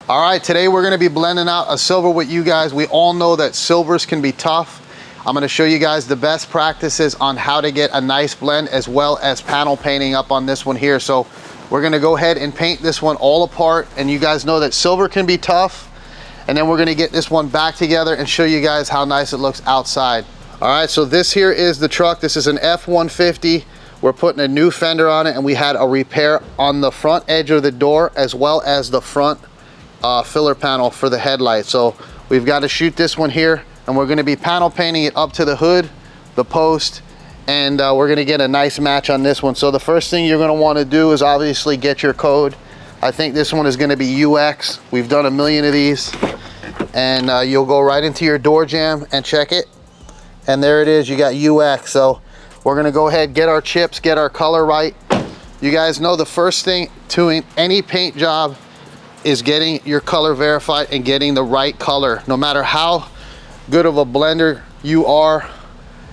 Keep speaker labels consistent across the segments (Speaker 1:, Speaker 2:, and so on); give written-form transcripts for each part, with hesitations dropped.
Speaker 1: All right, today we're gonna be blending out a silver with you guys. We all know that silvers can be tough. I'm gonna show you guys the best practices on how to get a nice blend, as well as panel painting up on this one here. So we're gonna go ahead and paint this one all apart, and you guys know that silver can be tough. And then we're gonna get this one back together and show you guys how nice it looks outside. All right, so this here is the truck. This is an F-150. We're putting a new fender on it, and we had a repair on the front edge of the door, as well as the front filler panel for the headlight. So we've got to shoot this one here, and we're going to be panel painting it up to the hood, the post, and we're going to get a nice match on this one. So the first thing you're going to want to do is obviously get your code. I think this one is going to be UX. We've done a million of these, and you'll go right into your door jamb and check it, and there it is. You got UX. So we're going to go ahead, get our chips, get our color right. You guys know the first thing to any paint job is getting your color verified and getting the right color. No matter how good of a blender you are,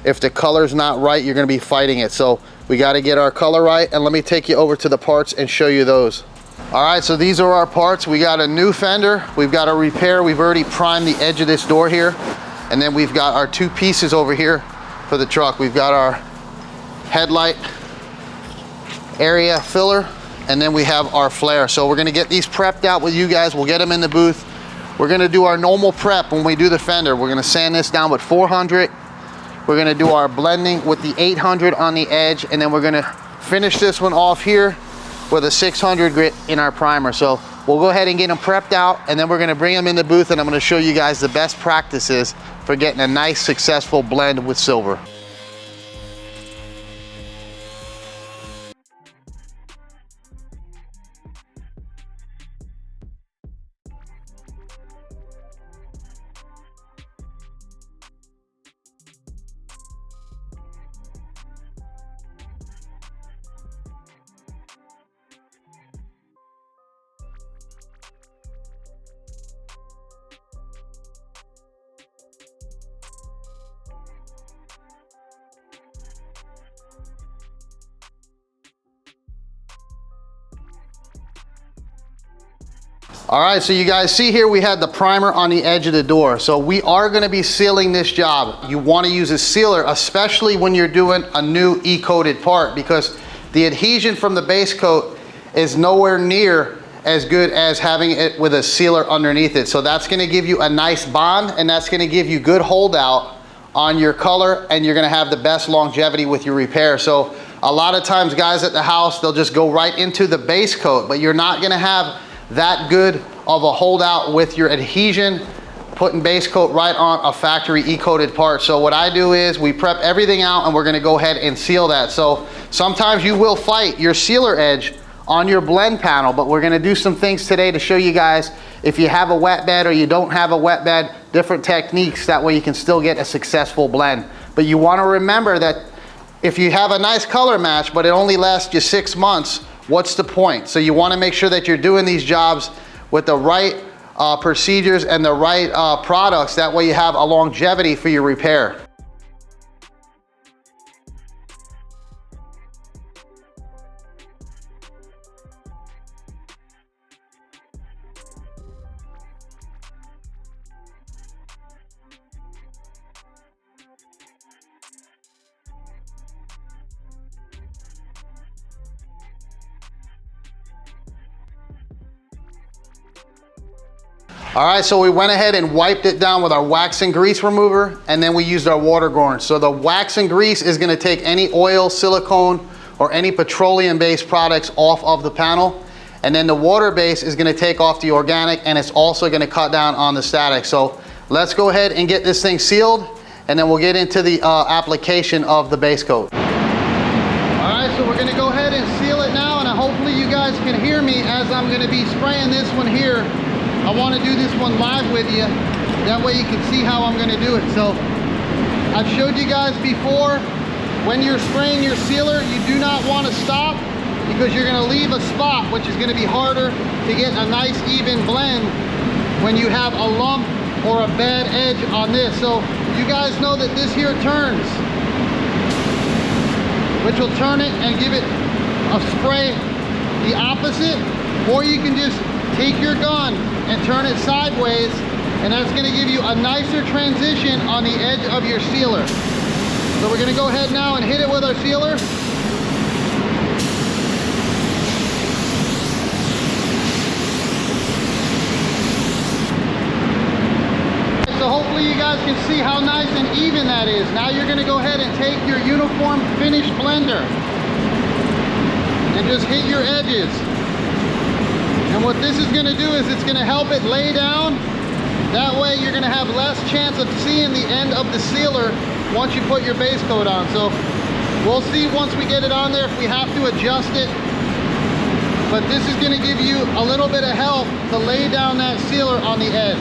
Speaker 1: if the color's not right, you're gonna be fighting it. So we gotta get our color right, and let me take you over to the parts and show you those. All right, so these are our parts. We got a new fender, we've got a repair, we've already primed the edge of this door here, and then we've got our two pieces over here for the truck. We've got our headlight area filler, and then we have our flare. So we're gonna get these prepped out with you guys. We'll get them in the booth. We're gonna do our normal prep when we do the fender. We're gonna sand this down with 400. We're gonna do our blending with the 800 on the edge, and then we're gonna finish this one off here with a 600 grit in our primer. So we'll go ahead and get them prepped out, and then we're gonna bring them in the booth, and I'm gonna show you guys the best practices for getting a nice, successful blend with silver. All right, so you guys see here we had the primer on the edge of the door. So we are gonna be sealing this job. You wanna use a sealer, especially when you're doing a new E-coated part, because the adhesion from the base coat is nowhere near as good as having it with a sealer underneath it. So that's gonna give you a nice bond, and that's gonna give you good holdout on your color, and you're gonna have the best longevity with your repair. So a lot of times guys at the house, they'll just go right into the base coat, but you're not gonna have that good of a holdout with your adhesion, putting base coat right on a factory E-coated part. So what I do is we prep everything out, and we're gonna go ahead and seal that. So sometimes you will fight your sealer edge on your blend panel, but we're gonna do some things today to show you guys, if you have a wet bed or you don't have a wet bed, different techniques, that way you can still get a successful blend. But you wanna remember that if you have a nice color match, but it only lasts you 6 months, what's the point? So you wanna make sure that you're doing these jobs with the right procedures and the right products. That way you have a longevity for your repair. All right, so we went ahead and wiped it down with our wax and grease remover, and then we used our water Gorn. So the wax and grease is gonna take any oil, silicone, or any petroleum-based products off of the panel. And then the water base is gonna take off the organic, and it's also gonna cut down on the static. So let's go ahead and get this thing sealed, and then we'll get into the application of the base coat. All right, so we're gonna go ahead and seal it now, and hopefully you guys can hear me as I'm gonna be spraying this one here. I want to do this one live with you, that way you can see how I'm going to do it. So I've showed you guys before, when you're spraying your sealer, you do not want to stop, because you're going to leave a spot, which is going to be harder to get a nice even blend when you have a lump or a bad edge on this. So you guys know that this here turns, which will turn it and give it a spray the opposite, or you can just take your gun and turn it sideways, and that's gonna give you a nicer transition on the edge of your sealer. So we're gonna go ahead now and hit it with our sealer. So hopefully you guys can see how nice and even that is. Now you're gonna go ahead and take your uniform finish blender and just hit your edges. And what this is gonna do is it's gonna help it lay down. That way you're gonna have less chance of seeing the end of the sealer once you put your base coat on. So we'll see once we get it on there if we have to adjust it. But this is gonna give you a little bit of help to lay down that sealer on the edge.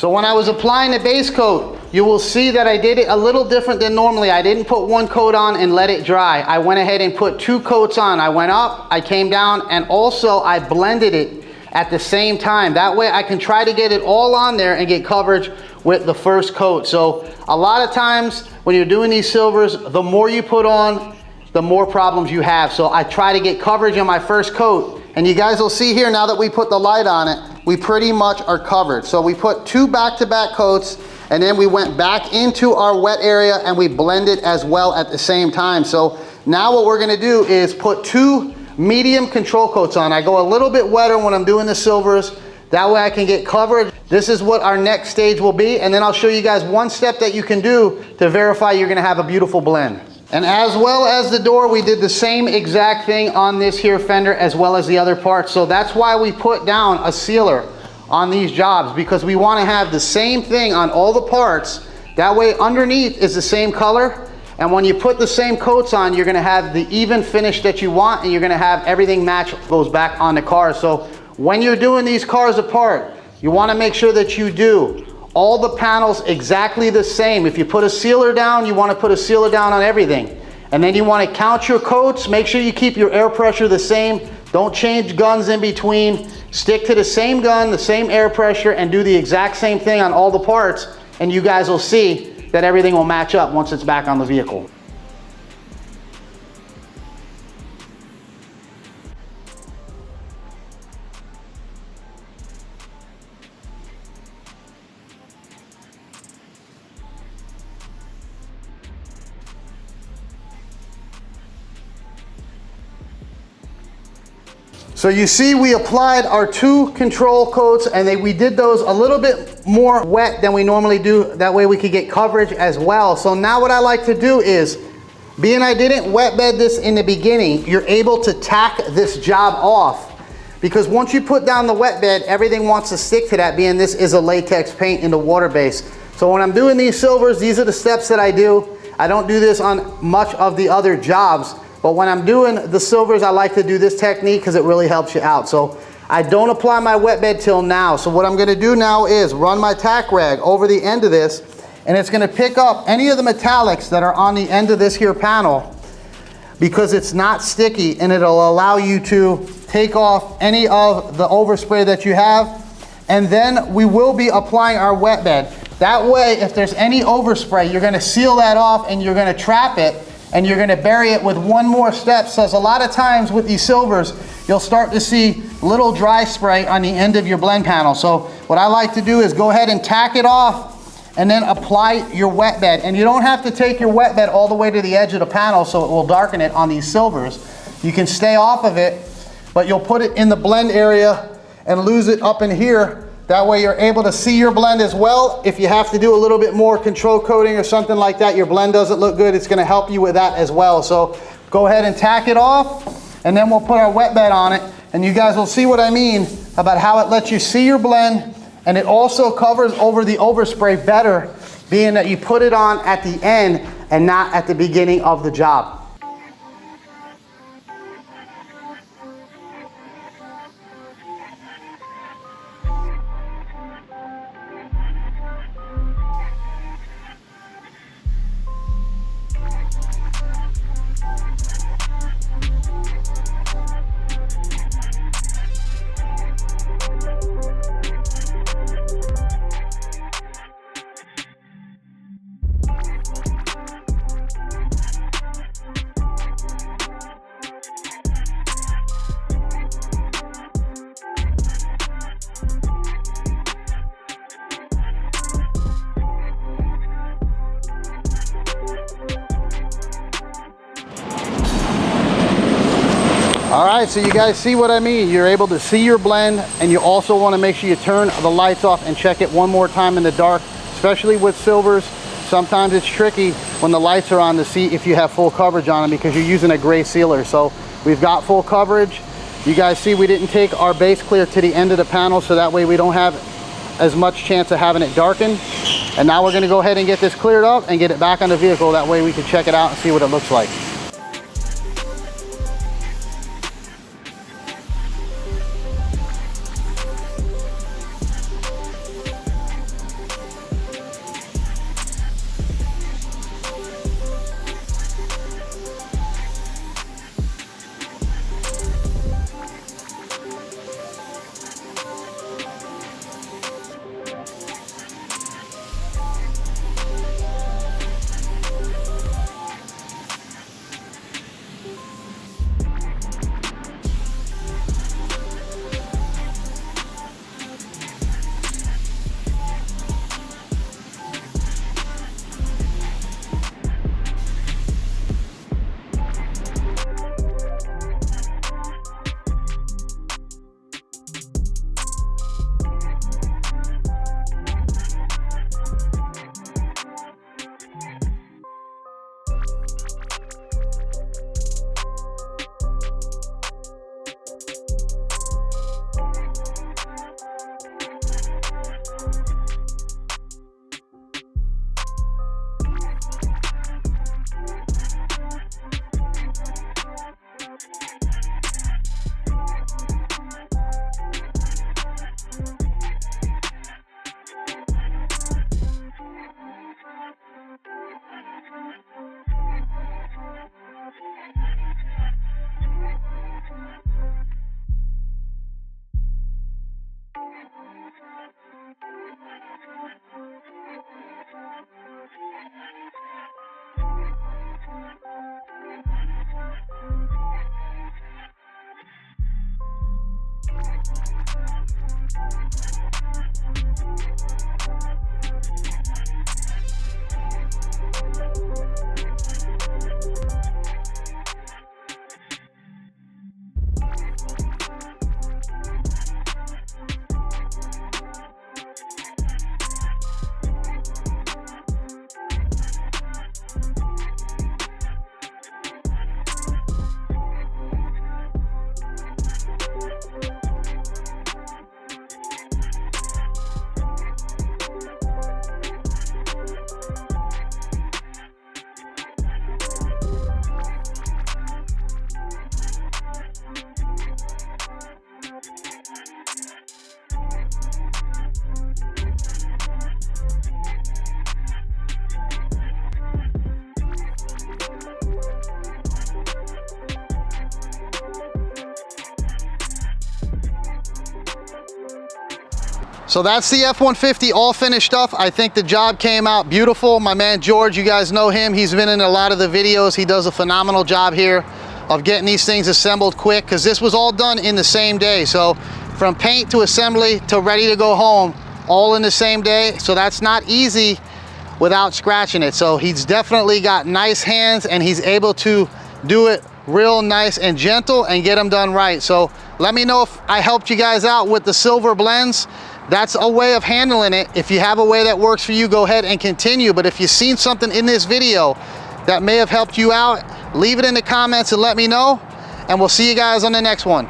Speaker 1: So when I was applying the base coat, you will see that I did it a little different than normally. I didn't put one coat on and let it dry. I went ahead and put 2 coats on. I went up, I came down, and also I blended it at the same time. That way I can try to get it all on there and get coverage with the first coat. So a lot of times when you're doing these silvers, the more you put on, the more problems you have. So I try to get coverage on my first coat. And you guys will see here, now that we put the light on it, we pretty much are covered. So we put 2 back-to-back coats, and then we went back into our wet area and we blended as well at the same time. So now what we're gonna do is put 2 medium control coats on. I go a little bit wetter when I'm doing the silvers. That way I can get covered. This is what our next stage will be. And then I'll show you guys one step that you can do to verify you're gonna have a beautiful blend. And as well as the door, we did the same exact thing on this here fender as well as the other parts. So that's why we put down a sealer on these jobs, because we want to have the same thing on all the parts. That way underneath is the same color. And when you put the same coats on, you're going to have the even finish that you want, and you're going to have everything match goes back on the car. So when you're doing these cars apart, you want to make sure that you do all the panels exactly the same. If you put a sealer down, you want to put a sealer down on everything. And then you want to count your coats. Make sure you keep your air pressure the same. Don't change guns in between. Stick to the same gun, the same air pressure, and do the exact same thing on all the parts. And you guys will see that everything will match up once it's back on the vehicle. So you see we applied our 2 control coats, and we did those a little bit more wet than we normally do. That way we could get coverage as well. So now what I like to do is, being I didn't wet bed this in the beginning, you're able to tack this job off
Speaker 2: because once you put down the wet bed, everything wants to stick to that, being this is a latex paint in the water base. So when I'm doing these silvers, these are the steps that I do. I don't do this on much of the other jobs, but when I'm doing the silvers, I like to do this technique because it really helps you out. So I don't apply my wet bed till now. So what I'm gonna do now is run my tack rag over the end of this, and it's gonna pick up any of the metallics that are on the end of this here panel, because it's not sticky, and it'll allow you to take off any of the overspray that you have. And then we will be applying our wet bed. That way, if there's any overspray, you're gonna seal that off and you're gonna trap it, and you're gonna bury it with one more step. So a lot of times with these silvers, you'll start to see little dry spray on the end of your blend panel. So what I like to do is go ahead and tack it off and then apply your wet bed. And you don't have to take your wet bed all the way to the edge of the panel so it will darken it on these silvers. You can stay off of it, but you'll put it in the blend area and lose it up in here. That way you're able to see your blend as well. If you have to do a little bit more control coating or something like that, your blend doesn't look good, it's gonna help you with that as well. So go ahead and tack it off, and then we'll put our wet bed on it, and you guys will see what I mean about how it lets you see your blend, and it also covers over the overspray better, being that you put it on at the end and not at the beginning of the job.
Speaker 1: All right, so you guys see what I mean. You're able to see your blend, and you also want to make sure you turn the lights off and check it one more time in the dark, especially with silvers. Sometimes it's tricky when the lights are on to see if you have full coverage on them because you're using a gray sealer. So we've got full coverage. You guys see we didn't take our base clear to the end of the panel, so that way we don't have as much chance of having it darken. And now we're going to go ahead and get this cleared up and get it back on the vehicle. That way we can check it out and see what it looks like. So that's the F-150 all finished up. I think the job came out beautiful. My man George, you guys know him. He's been in a lot of the videos. He does a phenomenal job here of getting these things assembled quick, because this was all done in the same day. So from paint to assembly to ready to go home, all in the same day. So that's not easy without scratching it. So he's definitely got nice hands, and he's able to do it real nice and gentle and get them done right. So let me know if I helped you guys out with the silver blends. That's a way of handling it. If you have a way that works for you, go ahead and continue. But if you've seen something in this video that may have helped you out, leave it in the comments and let me know, and we'll see you guys on the next one.